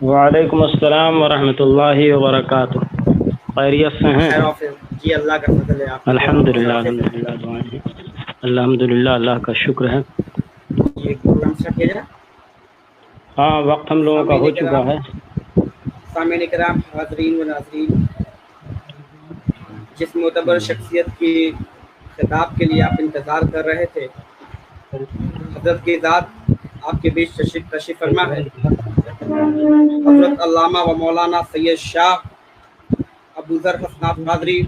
وعلیکم السلام ورحمۃ اللہ وبرکاتہ۔ خیریت سے ہیں؟ جی اللہ کا فضل ہے۔ الحمدللہ الحمدللہ دعائیں ہیں۔ الحمدللہ اللہ کا شکر ہے۔ یہ پروگرام اسٹارٹ کیا جائے؟ ہاں وقت ہم لوگوں کا ہو چکا ہے۔ سامعین کرام، حاضرین و ناظرین، جس معتبر شخصیت کی خطاب کے لیے آپ انتظار کر رہے تھے، حضرت کی ذات آپ کے بیچ تشریف فرما ہے۔ حضرت علامہ و مولانا سید شاہ ابو ذر حسنات قادری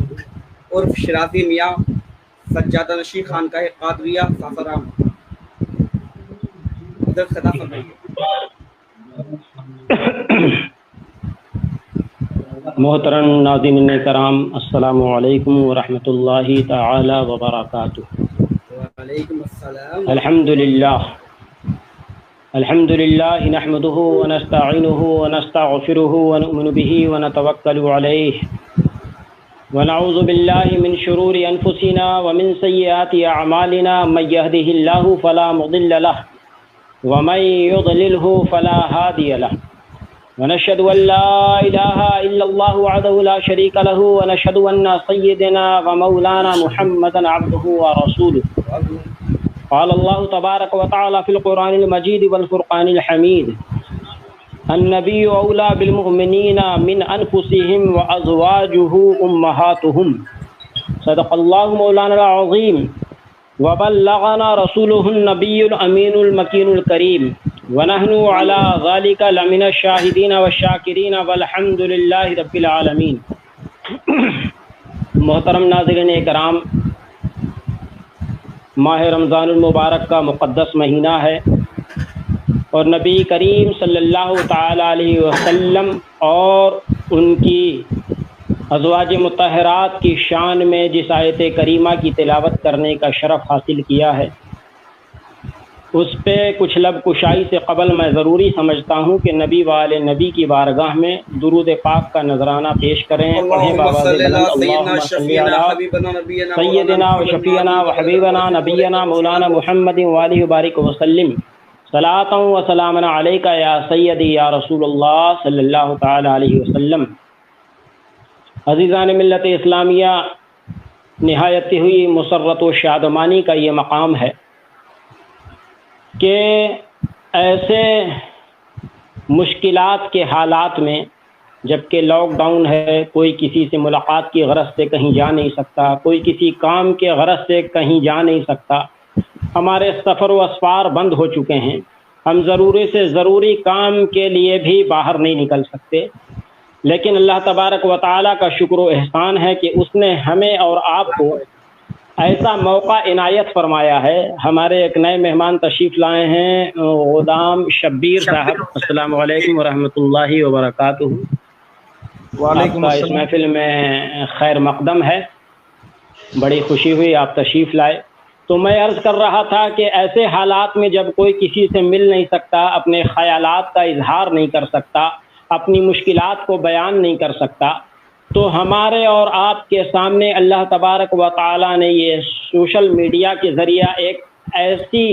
عرف شرازی میاں سجادہ نشین خانقاہ قادریہ ساسارام، حضرت خطاب فرمائیے۔ محترم ناظرین کرام، السلام علیکم ورحمۃ اللہ تعالی وبرکاتہ۔ وعلیکم السلام۔ الحمد للہ نحمده ونستعینه ونستغفره ونؤمن به ونتوکل علیہ ونعوذ باللہ من شرور انفسنا ومن سیئات اعمالنا، من يهده الله فلا مضل له ومن يضلله فلا هادي له، ونشهد ان لا اله الا الله وحده لا شريك له، ونشهد ان سيدنا ومولانا محمدا عبده ورسوله۔ قال الله تبارك وتعالى في القرآن المجيد والفرقان الحميد: النبي أولى بالمؤمنين من أنفسهم وأزواجه أمهاتهم، صدق الله مولانا العظيم، وبلغنا رسوله النبي الأمين المكين الكريم، ونحن على ذلك لمن الشاهدين والشاكرين والحمد لله رب العالمين۔ محترم ناظرین کرام، ماہ رمضان المبارک کا مقدس مہینہ ہے، اور نبی کریم صلی اللہ تعالی علیہ وسلم اور ان کی ازواج مطہرات کی شان میں جس آیت کریمہ کی تلاوت کرنے کا شرف حاصل کیا ہے، اس پہ کچھ لب کشائی سے قبل میں ضروری سمجھتا ہوں کہ نبی والے نبی کی بارگاہ میں درود پاک کا نذرانہ پیش کریں۔ پڑھیں بآواز بلند: اللہم صلی علی سیدنا و شفیعنا و حبیبنا نبینا مولانا محمد وآلہ وبارک وسلم، صلاۃ و سلام علیک یا سیدی یا رسول اللہ صلی اللہ تعالی علیہ وسلم۔ عزیزان ملت اسلامیہ، نہایت ہوئی مسرت و شادمانی کا یہ مقام ہے کہ ایسے مشکلات کے حالات میں، جبکہ لاک ڈاؤن ہے، کوئی کسی سے ملاقات کی غرض سے کہیں جا نہیں سکتا، کوئی کسی کام کے غرض سے کہیں جا نہیں سکتا، ہمارے سفر و اسفار بند ہو چکے ہیں، ہم ضروری سے ضروری کام کے لیے بھی باہر نہیں نکل سکتے، لیکن اللہ تبارک و تعالیٰ کا شکر و احسان ہے کہ اس نے ہمیں اور آپ کو ایسا موقع عنایت فرمایا ہے۔ ہمارے ایک نئے مہمان تشریف لائے ہیں، غلام شبیر صاحب۔ السلام علیکم ورحمۃ اللہ وبرکاتہ۔ وعلیکم آپ کا اس محفل میں خیر مقدم ہے، بڑی خوشی ہوئی آپ تشریف لائے۔ تو میں عرض کر رہا تھا کہ ایسے حالات میں جب کوئی کسی سے مل نہیں سکتا، اپنے خیالات کا اظہار نہیں کر سکتا، اپنی مشکلات کو بیان نہیں کر سکتا، تو ہمارے اور آپ کے سامنے اللہ تبارک و تعالیٰ نے یہ سوشل میڈیا کے ذریعہ ایک ایسی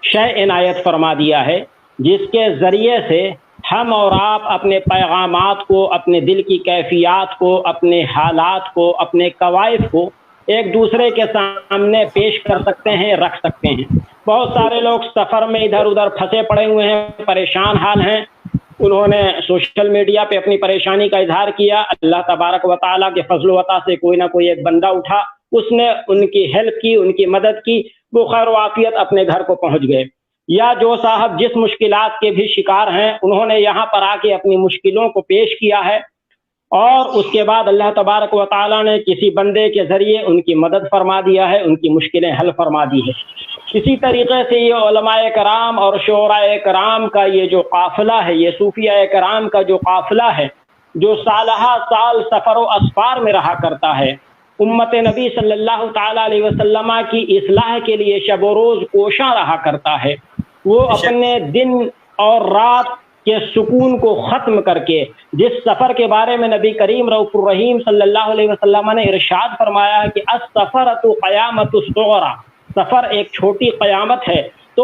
شے عنایت فرما دیا ہے جس کے ذریعے سے ہم اور آپ اپنے پیغامات کو، اپنے دل کی کیفیات کو، اپنے حالات کو، اپنے قوائف کو ایک دوسرے کے سامنے پیش کر سکتے ہیں، رکھ سکتے ہیں۔ بہت سارے لوگ سفر میں ادھر ادھر پھنسے پڑے ہوئے ہیں، پریشان حال ہیں، انہوں نے سوشل میڈیا پہ اپنی پریشانی کا اظہار کیا، اللہ تبارک و تعالیٰ کے فضل و عطا سے کوئی نہ کوئی ایک بندہ اٹھا، اس نے ان کی ہیلپ کی، ان کی مدد کی، وہ خیر و عافیت اپنے گھر کو پہنچ گئے۔ یا جو صاحب جس مشکلات کے بھی شکار ہیں، انہوں نے یہاں پر آ کے اپنی مشکلوں کو پیش کیا ہے، اور اس کے بعد اللہ تبارک و تعالیٰ نے کسی بندے کے ذریعے ان کی مدد فرما دیا ہے، ان کی مشکلیں حل فرما دی ہے۔ اسی طریقے سے یہ علماء کرام اور شعراء کرام کا یہ جو قافلہ ہے، یہ صوفیاء کرام کا جو قافلہ ہے، جو سالہ سال سفر و اسفار میں رہا کرتا ہے، امت نبی صلی اللہ تعالیٰ علیہ وسلم کی اصلاح کے لیے شب و روز کوشاں رہا کرتا ہے، وہ اپنے دن اور رات کے سکون کو ختم کر کے جس سفر کے بارے میں نبی کریم رؤوف الرحیم صلی اللہ علیہ وسلم نے ارشاد فرمایا کہ السفرۃ قیامۃ الصغریٰ، سفر ایک چھوٹی قیامت ہے، تو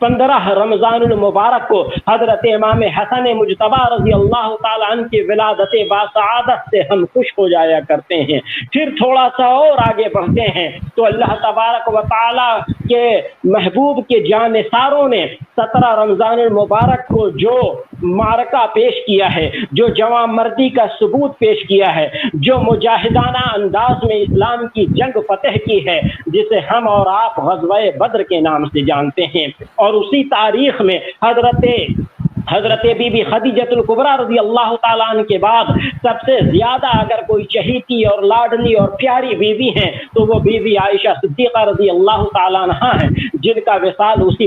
15 رمضان المبارک کو حضرت امام حسن مجتبی رضی اللہ تعالیٰ عنہ کی ولادت باسعادت سے ہم خوش ہو جایا کرتے ہیں۔ پھر تھوڑا سا اور آگے بڑھتے ہیں تو اللہ تبارک و تعالیٰ کے محبوب کے جانثاروں نے 17 رمضان المبارک کو جو معرکہ پیش کیا ہے، جو جواں مردی کا ثبوت پیش کیا ہے، جو مجاہدانہ انداز میں اسلام کی جنگ فتح کی ہے، جسے ہم اور آپ غزوہ بدر کے نام سے جانتے ہیں، اور اسی تاریخ میں حضرت بی بی خدیجۃ الکبریٰ رضی اللہ تعالیٰ عنہ کے بعد سب سے زیادہ اگر کوئی چہیتی اور لاڈلی اور پیاری بیوی ہیں تو وہ بیوی عائشہ صدیقہ رضی اللہ تعالیٰ عنہ ہیں، جن کا وصال اسی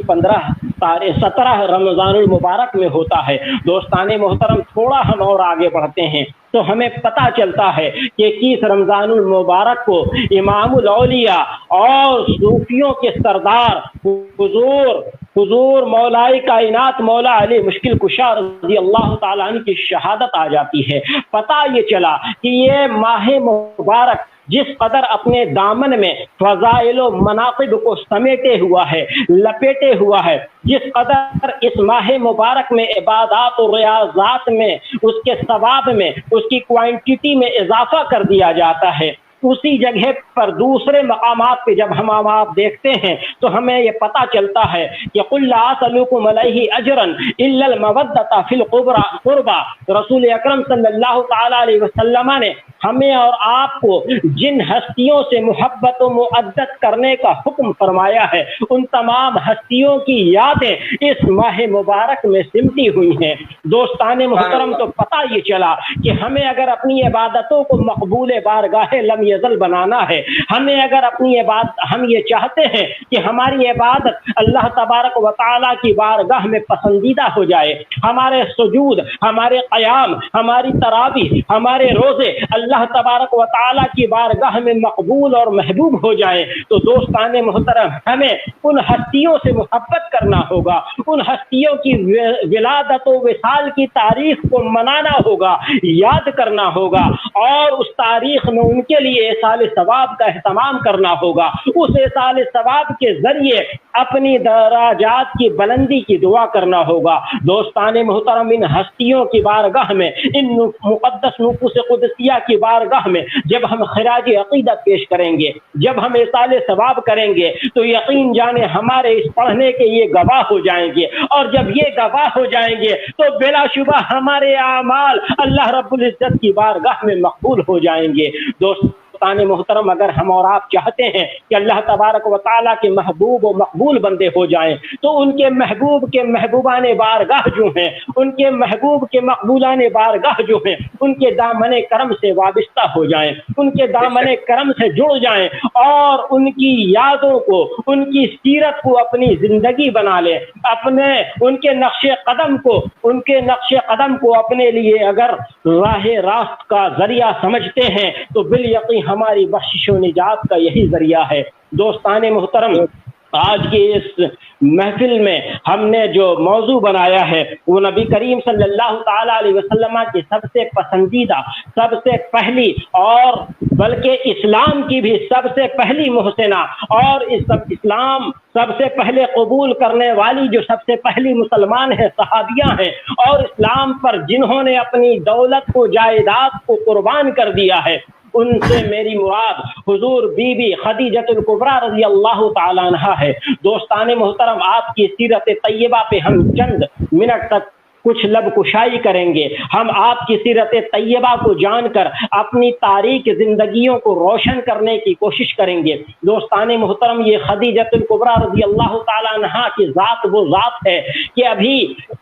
17 رمضان المبارک میں ہوتا ہے۔ دوستان محترم، تھوڑا ہم اور آگے بڑھتے ہیں تو ہمیں پتہ چلتا ہے کہ 21 رمضان المبارک کو امام الاولیاء اور صوفیوں کے سردار حضور مولائے کائنات مولا علی مشکل کشا رضی اللہ تعالیٰ عنہ کی شہادت آ جاتی ہے۔ پتہ یہ چلا کہ یہ ماہ مبارک جس قدر اپنے دامن میں فضائل و مناقب کو سمیٹے ہوا ہے، لپیٹے ہوا ہے، جس قدر اس ماہ مبارک میں عبادات و ریاضات میں، اس کے ثواب میں، اس کی کوانٹٹی میں اضافہ کر دیا جاتا ہے، اسی جگہ پر دوسرے مقامات پہ جب ہم آپ دیکھتے ہیں تو ہمیں یہ پتہ چلتا ہے کہ قُلْ لَا أَسْأَلُكُمْ عَلَيْهِ أَجْرًا إِلَّا الْمَوَدَّةَ فِي الْقُرْبَى۔ رسول اکرم صلی اللہ تعالیٰ علیہ وسلم نے ہمیں اور آپ کو جن ہستیوں سے محبت و مودت کرنے کا حکم فرمایا ہے، ان تمام ہستیوں کی یادیں اس ماہ مبارک میں سمٹی ہوئی ہیں۔ دوستان محترم، تو پتہ یہ چلا کہ ہمیں اگر اپنی عبادتوں کو مقبول بارگاہ لم یزل بنانا ہے، ہمیں اگر اپنی عبادت، ہم یہ چاہتے ہیں کہ ہماری عبادت اللہ تبارک و تعالیٰ کی بارگاہ میں پسندیدہ ہو جائے، ہمارے سجود، ہمارے قیام، ہماری تراویح، ہمارے روزے اللہ تبارک و تعالیٰ کی بارگاہ میں مقبول اور محبوب ہو جائیں، تو دوستان محترم ہمیں ان ہستیوں سے محبت کرنا ہوگا، ان ہستیوں کی ولادت و وصال کی تاریخ کو منانا ہوگا، یاد کرنا ہوگا، اور اس تاریخ میں ان کے لیے ایصال ثواب کا اہتمام کرنا ہوگا، اس ایصال ثواب کے ذریعے اپنی درجات کی بلندی کی دعا کرنا ہوگا۔ دوستان محترم، ان ہستیوں کی بارگاہ میں، ان مقدس نفوس قدسیہ کی بارگاہ میں جب ہم خراج عقیدت پیش کریں گے، جب ہم ایصال ثواب کریں گے، تو یقین جانے ہمارے اس پڑھنے کے یہ گواہ ہو جائیں گے، اور جب یہ گواہ ہو جائیں گے تو بلا شبہ ہمارے اعمال اللہ رب العزت کی بارگاہ میں مقبول ہو جائیں گے۔ دوستان محترم، اگر ہم اور آپ چاہتے ہیں کہ اللہ تبارک و تعالیٰ کے محبوب و مقبول بندے ہو جائیں، تو ان کے محبوب کے محبوبان بارگاہ جو ہیں، ان کے محبوب کے مقبولان بارگاہ جو ہیں، ان کے دامن کرم سے وابستہ ہو جائیں، ان کے دامن کرم سے جڑ جائیں، اور ان کی یادوں کو، ان کی سیرت کو اپنی زندگی بنا لیں، ان کے نقش قدم کو اپنے لیے اگر راہ راست کا ذریعہ سمجھتے ہیں تو بالیقین ہماری بخشش و نجات کا یہی ذریعہ ہے۔ دوستان محترم، آج کی اس محفل میں ہم نے جو موضوع بنایا ہے وہ نبی کریم صلی اللہ تعالیٰ علیہ وسلم کی سب سے پسندیدہ، سب سے پہلی، اور بلکہ اسلام کی بھی سب سے پہلی محسنہ، اور اسلام سب سے پہلے قبول کرنے والی جو سب سے پہلی مسلمان ہیں، صحابیہ ہیں، اور اسلام پر جنہوں نے اپنی دولت کو، جائیداد کو قربان کر دیا ہے، ان سے میری مراد حضور بی بی خدیجۃ الکبریٰ رضی اللہ تعالیٰ عنہا ہے۔ دوستان محترم، آپ کی سیرت طیبہ پہ ہم چند منٹ تک کچھ لب کشائی کریں گے۔ ہم آپ کی سیرت طیبہ کو جان کر اپنی تاریخ زندگیوں کو روشن کرنے کی کوشش کریں گے۔ دوستان محترم، یہ خدیجۃ الکبریٰ رضی اللہ تعالیٰ عنہا کی ذات وہ ذات ہے کہ ابھی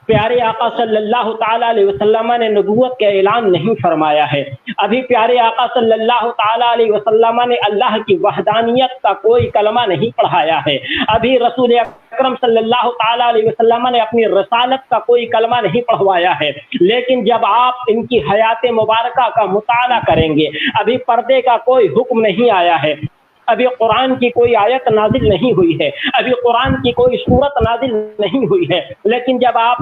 پیارے آقا صلی اللہ تعالیٰ علیہ وسلم نے نبوت کا اعلان نہیں فرمایا ہے، ابھی پیارے آقا صلی اللہ تعالیٰ علیہ وسلم نے اللہ کی وحدانیت کا کوئی کلمہ نہیں پڑھایا ہے، ابھی رسول اکرم صلی اللہ تعالیٰ علیہ وسلم نے اپنی رسالت کا کوئی کلمہ نہیں پڑھوایا ہے۔ لیکن جب آپ ان کی حیات مبارکہ کا مطالعہ کریں گے، ابھی پردے کا کوئی حکم نہیں آیا ہے، ابھی قرآن کی کوئی آیت نازل نہیں ہوئی ہے، ابھی قرآن کی کوئی سورت نازل نہیں ہوئی ہے، لیکن جب آپ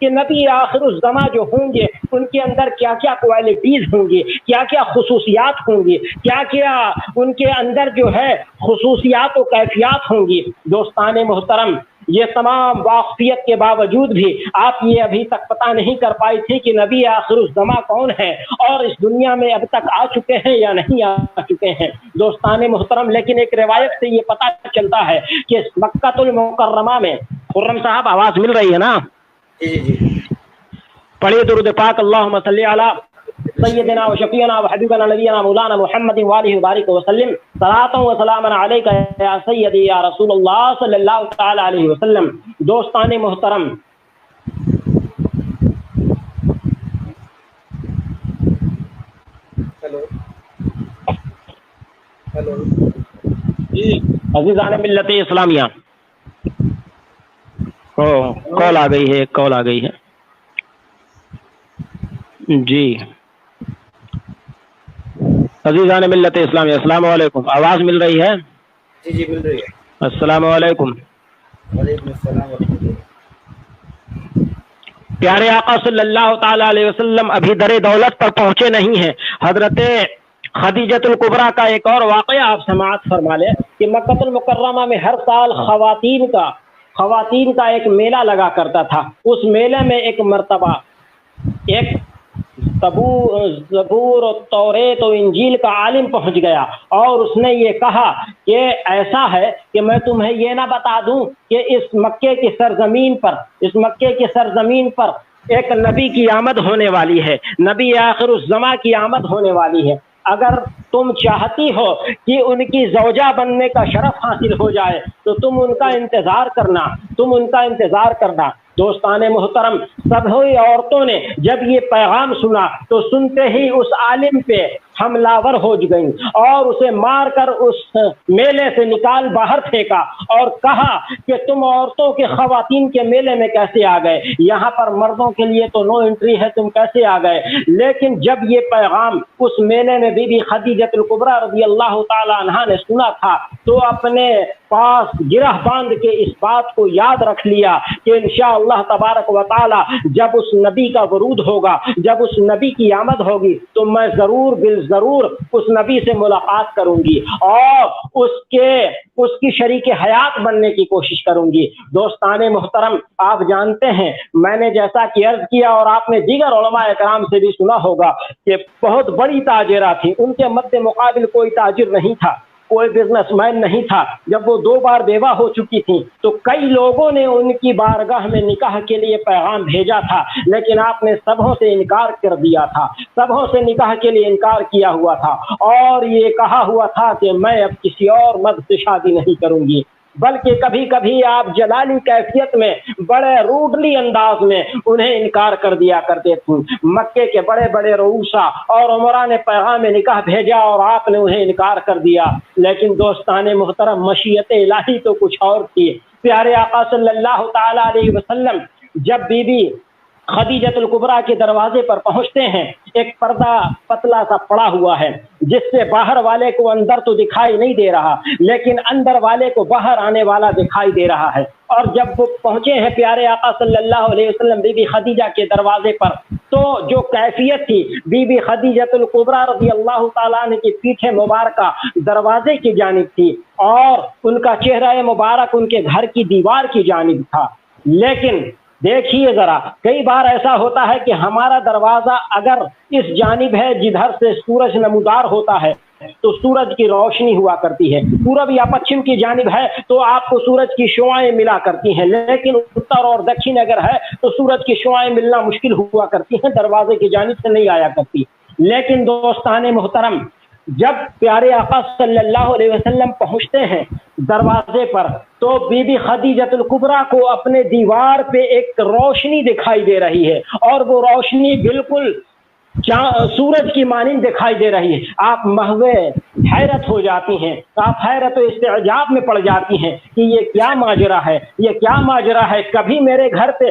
کہ نبی آخر الزما جو ہوں گے ان کے اندر کیا کیا کوالٹیز ہوں گی، کیا کیا خصوصیات ہوں گی، کیا کیا ان کے اندر جو ہے خصوصیات و کیفیات ہوں گی۔ دوستان محترم، یہ تمام واقفیت کے باوجود بھی آپ یہ ابھی تک پتہ نہیں کر پائی تھی کہ نبی آخر الزما کون ہے اور اس دنیا میں اب تک آ چکے ہیں یا نہیں آ چکے ہیں۔ دوستان محترم، لیکن ایک روایت سے یہ پتہ چلتا ہے کہ مکہ المکرمہ میں، خرم صاحب آواز مل رہی ہے نا؟ جی پڑھیے درود پاک، اللہم صلی علی سیدنا و شفیعنا و حبیبنا نبینا مولانا محمد وآلہ وبارک وسلم، صلاۃ و سلام علیک یا سیدی یا رسول اللہ صلی اللہ تعالی علیہ وسلم۔ دوستان محترم، ہیلو عزیزان ملت اسلامیہ، کال آ گئی ہے جی۔ عزیزان ملت اسلامیہ، السلام علیکم، آواز مل رہی ہے؟ جی مل رہی ہے۔ السلام علیکم۔ وعلیکم السلام ورحمۃ اللہ۔ پیارے آقا صلی اللہ تعالی علیہ وسلم ابھی در دولت پر پہنچے نہیں ہیں۔ حضرت خدیجۃ الکبریٰ کا ایک اور واقعہ آپ سماعت فرما لیں کہ مکہ المکرمہ میں ہر سال خواتین کا ایک میلہ لگا کرتا تھا۔ اس میلے میں ایک مرتبہ ایک زبور و توریت و انجیل کا عالم پہنچ گیا اور اس نے یہ کہا کہ ایسا ہے کہ میں تمہیں یہ نہ بتا دوں کہ اس مکے کی سرزمین پر ایک نبی کی آمد ہونے والی ہے، نبی آخر الزما کی آمد ہونے والی ہے۔ اگر تم چاہتی ہو کہ ان کی زوجہ بننے کا شرف حاصل ہو جائے تو تم ان کا انتظار کرنا۔ دوستان محترم، سبھی عورتوں نے جب یہ پیغام سنا تو سنتے ہی اس عالم پہ حملہ ور ہو گئیں اور اسے مار کر اس میلے سے نکال باہر پھینکا اور کہا کہ تم عورتوں کے خواتین کے میلے میں کیسے آ گئے؟ یہاں پر مردوں کے لیے تو نو انٹری ہے، تم کیسے آ گئے؟ لیکن جب یہ پیغام اس میلے میں بی بی خدیجۃ الکبریٰ رضی اللہ تعالی عنہا نے سنا تھا تو اپنے پاس گرہ باندھ کے اس بات کو یاد رکھ لیا کہ انشاءاللہ تبارک و تعالی جب اس نبی کا ورود ہوگا، جب اس نبی کی آمد ہوگی تو میں ضرور اس نبی سے ملاقات کروں گی اور اس کی شریک حیات بننے کی کوشش کروں گی۔ دوستان محترم، آپ جانتے ہیں میں نے جیسا کہ عرض کیا اور آپ نے دیگر علماء کرام سے بھی سنا ہوگا کہ بہت بڑی تاجرہ تھی، ان کے مد مقابل کوئی تاجر نہیں تھا، کوئی بزنس مین نہیں تھا۔ جب وہ 2 بار بیوہ ہو چکی تھی تو کئی لوگوں نے ان کی بارگاہ میں نکاح کے لیے پیغام بھیجا تھا، لیکن آپ نے سبوں سے انکار کر دیا تھا، سبوں سے نکاح کے لیے انکار کیا ہوا تھا اور یہ کہا ہوا تھا کہ میں اب کسی اور مرد سے شادی نہیں کروں گی، بلکہ کبھی کبھی آپ جلالی کیفیت میں بڑے روڈلی انداز میں انہیں انکار کر دیا کرتے تھے۔ مکے کے بڑے بڑے رؤسا اور عمرا نے پیغام نکاح بھیجا اور آپ نے انہیں انکار کر دیا۔ لیکن دوستان محترم، مشیت الہی تو کچھ اور تھی۔ پیارے آقا صلی اللہ تعالی علیہ وسلم جب بی بی خدیجۃ الکبریٰ کے دروازے پر پہنچتے ہیں، ایک پردہ پتلا سا پڑا ہوا ہے جس سے باہر والے کو اندر تو دکھائی نہیں دے رہا لیکن اندر والے کو باہر آنے والا دکھائی دے رہا ہے۔ اور جب وہ پہنچے ہیں پیارے آقا صلی اللہ علیہ وسلم بی بی خدیجہ کے دروازے پر تو جو کیفیت تھی بی بی خدیجۃ الکبریٰ رضی اللہ تعالیٰ عنہ کی پیٹھ مبارکہ دروازے کی جانب تھی اور ان کا چہرہ مبارک ان کے گھر کی دیوار کی جانب تھا۔ لیکن دیکھیے ذرا، کئی بار ایسا ہوتا ہے کہ ہمارا دروازہ اگر اس جانب ہے جدھر سے سورج نمودار ہوتا ہے تو سورج کی روشنی ہوا کرتی ہے، پورب یا پچھم کی جانب ہے تو آپ کو سورج کی شعاعیں ملا کرتی ہیں، لیکن اتر اور دکشن اگر ہے تو سورج کی شعاعیں ملنا مشکل ہوا کرتی ہیں، دروازے کی جانب سے نہیں آیا کرتی۔ لیکن دوستان محترم، جب پیارے آقا صلی اللہ علیہ وسلم پہنچتے ہیں دروازے پر تو بی بی خدیجۃ الکبریٰ کو اپنے دیوار پہ ایک روشنی دکھائی دے رہی ہے اور وہ روشنی بالکل سورج کی مانند دکھائی دے رہی ہے۔ آپ محو حیرت ہو جاتی ہیں، آپ حیرت و استعجاب میں پڑ جاتی ہیں کہ یہ کیا ماجرا ہے، یہ کیا ماجرا ہے؟ کبھی میرے گھر پہ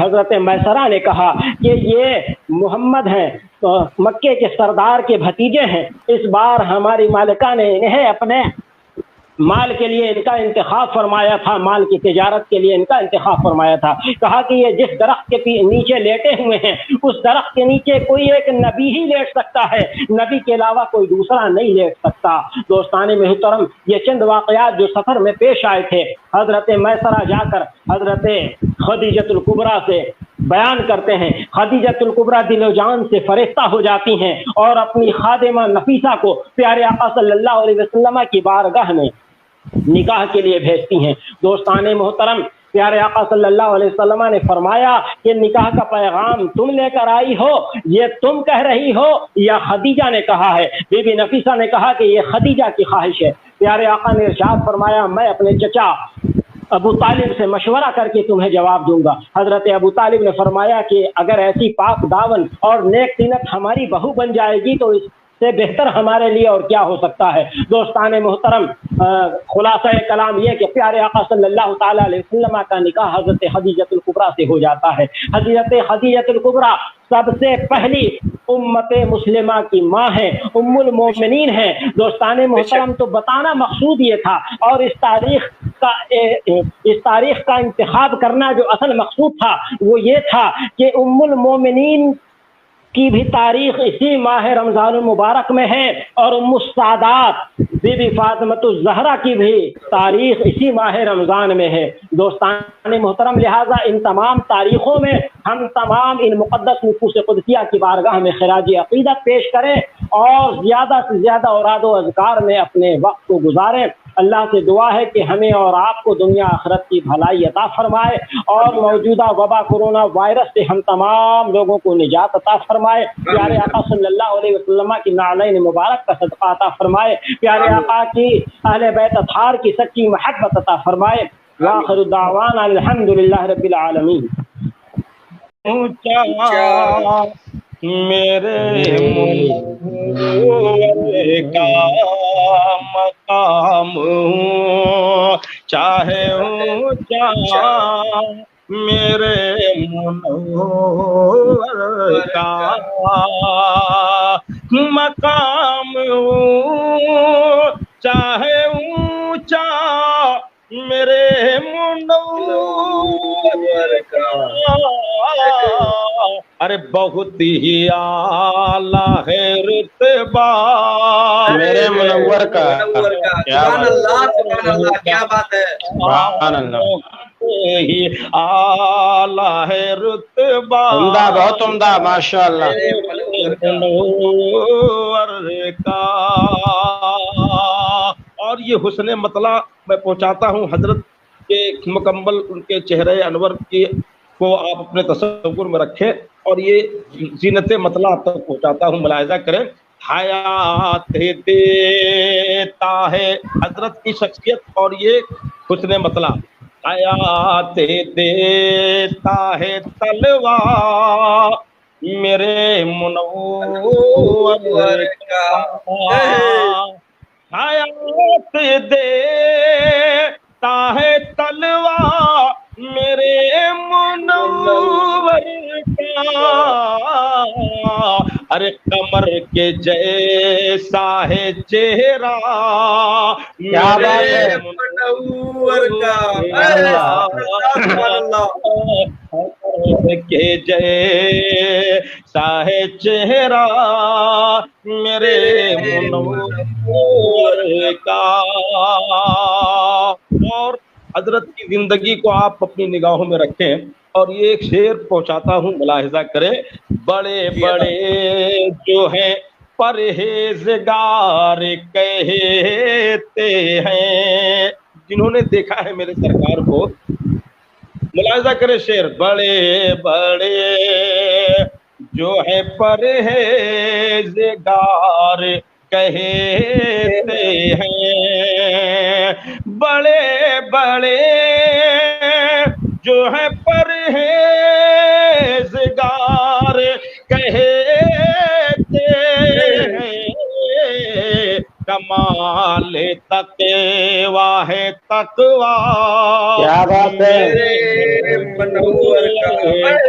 حضرت میسرہ نے کہا کہ یہ محمد ہیں، مکے کے سردار کے بھتیجے ہیں، اس بار ہماری مالکہ نے انہیں اپنے مال کے لیے ان کا انتخاب فرمایا تھا، مال کی تجارت کے لیے ان کا انتخاب فرمایا تھا۔ کہا کہ یہ جس درخت کے نیچے لیٹے ہوئے ہیں اس درخت کے نیچے کوئی ایک نبی ہی لیٹ سکتا ہے، نبی کے علاوہ کوئی دوسرا نہیں لیٹ سکتا۔ دوستان محترم، یہ چند واقعات جو سفر میں پیش آئے تھے، حضرت میسرہ جا کر حضرت خدیجۃ الکبریٰ سے بیان کرتے ہیں۔ خدیجۃ الکبریٰ دل و جان سے فرشتہ ہو جاتی ہیں اور اپنی خادمہ نفیسہ کو پیارے آقا صلی اللہ علیہ وسلم کی بارگاہ میں نکاح کے لیے بھیجتی ہیں۔ دوستان محترم، پیارے آقا صلی اللہ علیہ وسلم نے فرمایا کہ نکاح کا پیغام تم لے کر آئی ہو، یہ تم کہہ رہی ہو یا خدیجہ نے کہا ہے؟ بی بی نفیسہ نے کہا کہ یہ خدیجہ کی خواہش ہے۔ پیارے آقا نے ارشاد فرمایا میں اپنے چچا ابو طالب سے مشورہ کر کے تمہیں جواب دوں گا۔ حضرت ابو طالب نے فرمایا کہ اگر ایسی پاک داون اور نیک طینت ہماری بہو بن جائے گی تو اس سے بہتر ہمارے لیے اور کیا ہو سکتا ہے۔ دوستان محترم، خلاصہ کلام یہ کہ پیارے آقا صلی اللہ تعالی علیہ وسلم کا نکاح حضرت خدیجۃ الکبریٰ سے ہو جاتا ہے۔ حضرت خدیجۃ الکبریٰ سب سے پہلی امت مسلمہ کی ماں ہے، ام المومنین ہیں۔ دوستان محترم، تو بتانا مقصود یہ تھا، اور اس تاریخ کا انتخاب کرنا جو اصل مقصود تھا وہ یہ تھا کہ ام المومنین کی بھی تاریخ اسی ماہ رمضان المبارک میں ہے، اور ام السادات بی بی فاطمۃ الزہرا کی بھی تاریخ اسی ماہ رمضان میں ہے۔ دوستان محترم، لہٰذا ان تمام تاریخوں میں ہم تمام ان مقدس نفوس قدسیہ کی بارگاہ میں خراج عقیدت پیش کریں اور زیادہ سے زیادہ اوراد و اذکار میں اپنے وقت کو گزاریں۔ اللہ سے دعا ہے کہ ہمیں اور آپ کو دنیا آخرت کی بھلائی عطا فرمائے، اور موجودہ وبا کورونا وائرس سے ہم تمام لوگوں کو نجات عطا فرمائے۔ پیارے آقا صلی اللہ علیہ وسلم کی نعلین مبارک کا صدقہ عطا فرمائے، پیارے آقا کی اہل بیت اطہار کی سچی محبت عطا فرمائے۔ وآخر دعوانا الحمدللہ رب العالمین۔ میرے منور کا مقام چاہے اونچا، میرے منور کا مقام چاہے اونچا، میرے منور کا ارے بہت ہی اعلیٰ ہے رتبہ میرے منور کا۔ سبحان اللہ، سبحان اللہ، کیا بات ہے، سبحان اللہ، ہی اعلیٰ ہے رتبہ، عمدہ، بہت عمدہ، ماشاء اللہ۔ منور کا اور یہ حسن مطلع میں پہنچاتا ہوں حضرت کے مکمل ان کے چہرے انور کی کو آپ اپنے تصور میں رکھیں، اور یہ زینت مطلع تک پہنچاتا ہوں، ملاحظہ کریں۔ حیات دیتا ہے حضرت کی شخصیت اور یہ حسن مطلع، حیات دیتا ہے طلوہ میرے منور کا، حیات دیتا ہے طلوہ میرے منور کا، ارے قمر کے جیسا ہے چہرہ میرے منور کا، کے جیسا ہے چہرہ میرے منور کا۔ اور حضرت کی زندگی کو آپ اپنی نگاہوں میں رکھیں، اور یہ ایک شعر پہنچاتا ہوں، ملاحظہ کریں۔ بڑے بڑے جو ہیں پرہیزگار کہتے ہیں، جنہوں نے دیکھا ہے میرے سرکار کو، ملاحظہ کریں شعر، بڑے بڑے جو ہیں پرہیزگار کہتے ہیں، بڑے بڑے جو ہیں پرہیزگار کہتے ہیں، کمال تقویٰ ہے تقویٰ، کیا بات ہے، منور کا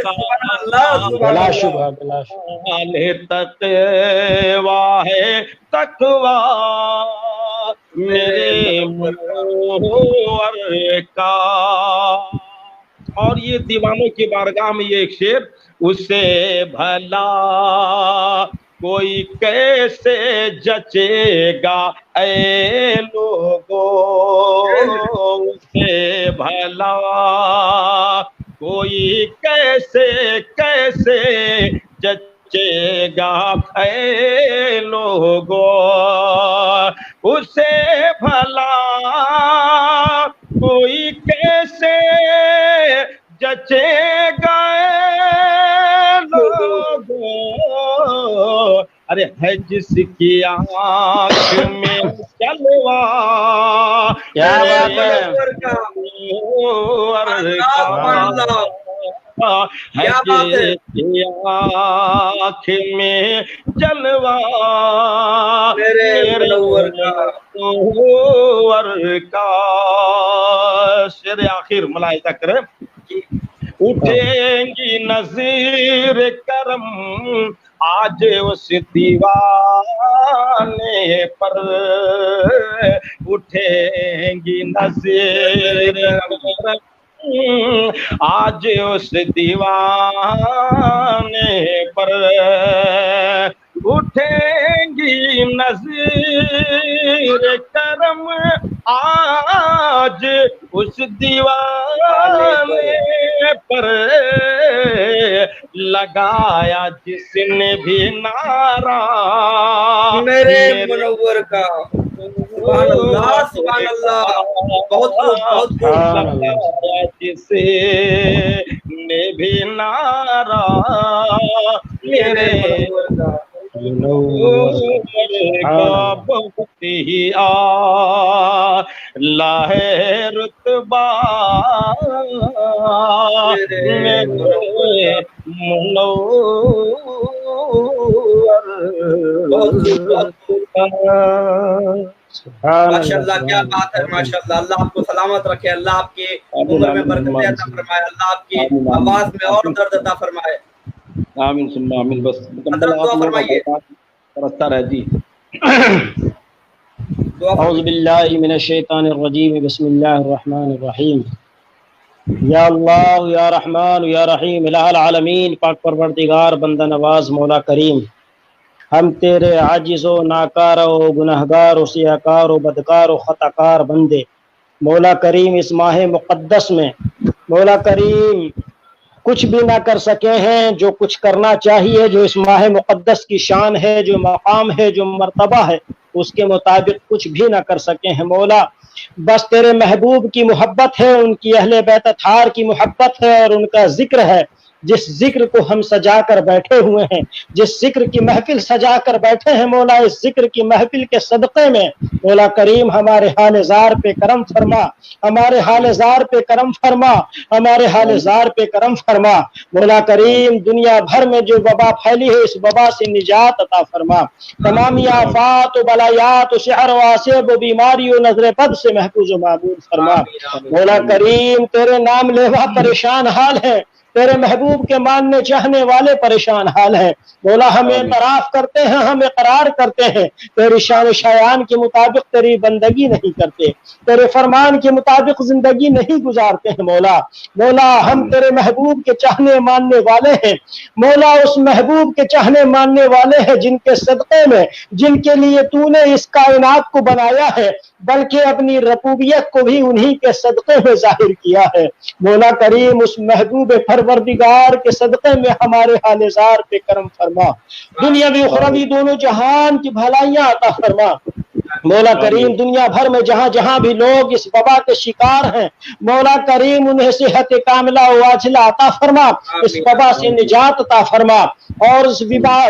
سبحان اللہ سبحان بلا اللہ شبہ بلا شبہ تقوا ہے تقوا میرے منور کا. اور یہ دیوانوں کی بارگاہ میں یہ ایک شعر، اسے بھلا کوئی کیسے جچے گا اے لوگو، اسے بھلا کوئی کیسے کیسے جچے گا اے لوگو، اسے بھلا کوئی کیسے جچے گا اے لوگو. ارے ہے جس کی آنکھ میں جلوہ، کیا بات ہے. منور کا اللہ سبحان اللہ ہے کیا بات ہے. جس کی آنکھ میں جلوہ میرے منور کا منور کا. شعر آخر ملاحظہ کریں، اٹھیں گی نظیر کرم آج اس دیوانے پر، اٹھیں گی نظیر کرم آج اس دیوانے پر، اٹھیں گی نظیر کرم آج اس دیوانے پر، لگایا جس نے بھی نعرہ میرے منور کا سبحان اللہ سبحان اللہ بہت خوب بہت خوب. لگایا جس نے بھی نعرہ میرے منور کا کا بہت ہی اعلیٰ ہے رتبہ میرے ماشاء اللہ کیا بات ہے ماشاء اللہ. اللہ آپ کو سلامت رکھے، اللہ آپ کی عمر میں برکت عطا فرمائے، اللہ آپ کی آواز میں اور درد عطا فرمائے. آمین ثم آمین. بس حضرت دعا فرمائیے. رستہ ہے جی. اعوذ باللہ من الشیطان الرجیم بسم اللہ الرحمن الرحیم. یا اللہ یا رحمان یا رحیم الہ العالمین، پاک پروردگار بندہ نواز مولا کریم، ہم تیرے عاجز و ناکار و گنہگار و سیاکار و بدکار و خطاکار بندے مولا کریم اس ماہ مقدس میں مولا کریم کچھ بھی نہ کر سکے ہیں. جو کچھ کرنا چاہیے، جو اس ماہ مقدس کی شان ہے، جو مقام ہے، جو مرتبہ ہے، اس کے مطابق کچھ بھی نہ کر سکے ہیں مولا. بس تیرے محبوب کی محبت ہے، ان کی اہل بیت اطہار کی محبت ہے اور ان کا ذکر ہے. جس ذکر کو ہم سجا کر بیٹھے ہوئے ہیں، جس ذکر کی محفل سجا کر بیٹھے ہیں مولا، اس ذکر کی محفل کے صدقے میں مولا کریم ہمارے حال زار پہ کرم فرما، ہمارے حال زار پہ کرم فرما، ہمارے حال زار پہ کرم فرما مولا کریم. دنیا بھر میں جو وبا پھیلی ہے، اس وبا سے نجات عطا فرما. تمام آفات و بلایات و شہر و آصیب و بیماری و نظر بد سے محفوظ و معبود فرما مولا کریم. تیرے نام لیوا پریشان حال ہے، تیرے محبوب کے ماننے چاہنے والے پریشان حال ہیں مولا. ہم اعتراف کرتے ہیں، ہم اقرار کرتے ہیں، تیری شان شایان کے مطابق تیری بندگی نہیں کرتے، تیرے فرمان کے مطابق زندگی نہیں گزارتے ہیں مولا. مولا ہم تیرے محبوب کے چاہنے ماننے والے ہیں مولا. اس محبوب کے چاہنے ماننے والے ہیں جن کے صدقے میں، جن کے لیے تو نے اس کائنات کو بنایا ہے، بلکہ اپنی ربوبیت کو بھی انہی کے صدقے میں ظاہر کیا ہے مولا کریم. اس محبوب پروردگار کے صدقے میں ہمارے حال زار پہ کرم فرما، دنیاوی اخروی دونوں جہان کی بھلائیاں عطا فرما مولا کریم. دنیا بھر میں جہاں جہاں بھی لوگ اس وبا کے شکار ہیں مولا کریم، انہیں صحت کاملہ و عاجلہ عطا فرما، اس وبا سے نجات عطا فرما. اور اس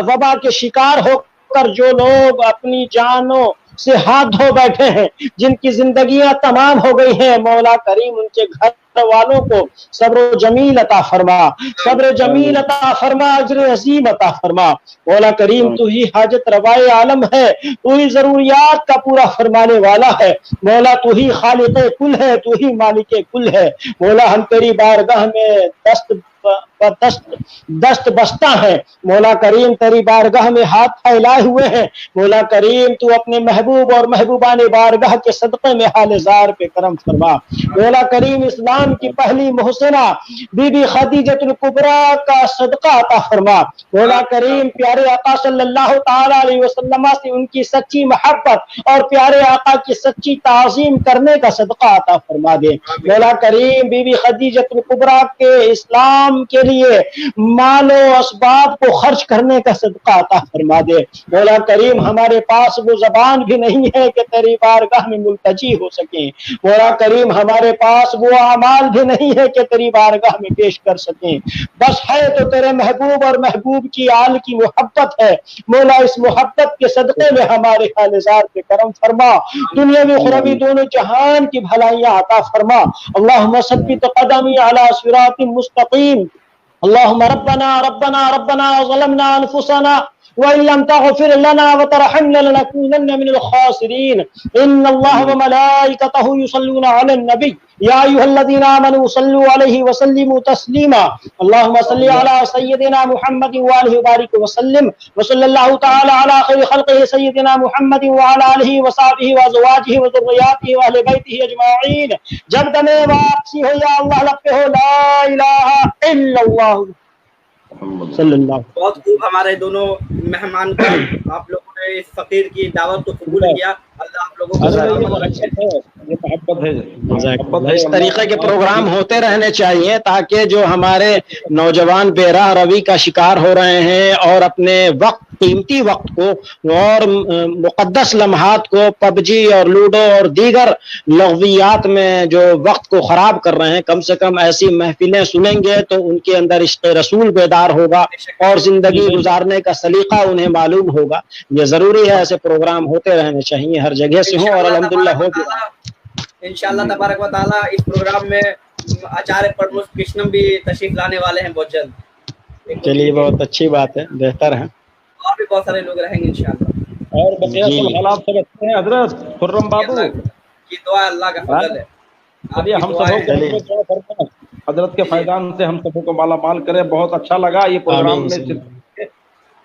وبا کے شکار ہو کر جو لوگ اپنی جانوں سے ہاتھ دھو بیٹھے ہیں، جن کی زندگیاں تمام ہو گئی ہیں، مولا کریم ان کے گھر والوں کو صبر و جمیل عطا فرما، صبر جمیل عطا فرما، اجر عظیم عطا فرما۔ مولا کریم تو ہی حاجت روائے عالم ہے، تو ہی ضروریات کا پورا فرمانے والا ہے، مولا تو ہی خالق کل ہے، تو ہی مالک کل ہے۔ مولا ہم تیری بارگاہ میں دست بستہ ہیں، مولا کریم تیری بارگاہ میں ہاتھ پھیلائے ہوئے ہیں، مولا کریم تو اپنے محبوب اور محبوبان بارگاہ کے صدقے میں حال زار پہ کرم فرما۔ مولا کریم اسلام کی پہلی محسنہ بی بی خدیجۃ الکبریٰ کا صدقہ عطا فرما۔ مولا کریم پیارے آقا صلی اللہ تعالی علیہ وسلم سے ان کی سچی محبت اور پیارے آقا کی سچی تعظیم کرنے کا صدقہ عطا فرما دے۔ مولا کریم بی بی خدیجۃ الکبریٰ کے اسلام کے لیے مال و اسباب کو خرچ کرنے کا صدقہ عطا فرما دے۔ مولا کریم ہمارے پاس وہ زبان بھی نہیں ہے کہ تیری بارگاہ میں ملتجی ہو سکیں، مولا کریم ہمارے پاس وہ اعمال بھی نہیں ہے کہ تیری بارگاہ میں پیش کر سکیں، بس ہے تو تیرے محبوب اور محبوب کی آل کی محبت ہے۔ مولا اس محبت کے صدقے میں ہمارے حال زار پہ کرم فرما، دنیا میں اخروی دونوں جہان کی بھلائیاں عطا فرما۔ اللہم ثبت قدمی علی صراط مستقیم۔ اللهم ربنا ظلمنا انفسنا وان لم تغفر لنا وترحمنا لنكونن من الخاسرين ان الله وملائكته يصلون على النبي يا ايها الذين امنوا صلوا عليه وسلموا تسليما اللهم صل على سيدنا محمد وآله وبارك وسلم وصلى الله تعالى على خير خلقه سيدنا محمد وعلى آله وصحبه وازواجه وذرياته واهل بيته اجمعين۔ جب دم واپسی ہو یا اللہ لب پہ ہو لا الہ الا اللہ صلی اللہ۔ بہت خوب ہمارے دونوں مہمان کو آپ لوگوں نے اس فقیر کی دعوت کو قبول کیا، اللہ آپ لوگوں کو اس طریقے کے پروگرام ہوتے رہنے چاہیے تاکہ جو ہمارے نوجوان بے راہ روی کا شکار ہو رہے ہیں اور اپنے وقت قیمتی وقت کو اور مقدس لمحات کو پب جی اور لوڈو اور دیگر لغویات میں جو وقت کو خراب کر رہے ہیں، کم سے کم ایسی محفلیں سنیں گے تو ان کے اندر عشق رسول بیدار ہوگا اور زندگی گزارنے کا سلیقہ انہیں معلوم ہوگا۔ یہ ضروری ہے، ایسے پروگرام ہوتے رہنے چاہیے، ہر جگہ سے ہوں اور الحمدللہ ہو گیا۔ انشاءاللہ تبارک و تعالیٰ اس پروگرام میں آچاریہ پرموش کرشنم بھی تشریف لانے والے ہیں بہت جلد۔ چلیے بہت اچھی بات ہے، بہتر ہے، اور بھی بہت سارے لوگ رہیں گے انشاءاللہ۔ اور بقیہ سب حالات سب اچھے ہیں حضرت خرم بابو؟ یہ دعا اللہ کا فضل ہے، ہم سب حضرت کے فیضان سے ہم سب کو مالا مال کرے۔ بہت اچھا لگا یہ پروگرام میں،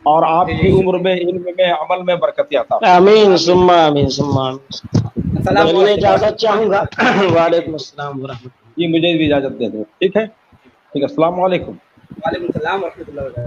اور آپ کی عمر میں، علم میں، عمل میں برکت عطا فرمائے۔ آمین ثم آمین ثم آمین۔ السلام میں علیکم۔ اجازت چاہوں گا۔ وعلیکم السلام ورحمۃ اللہ۔ یہ مجھے بھی اجازت دے دو، ٹھیک ہے؟ ٹھیک ہے، السلام علیکم۔ وعلیکم السلام ورحمۃ اللہ وبرکاتہ۔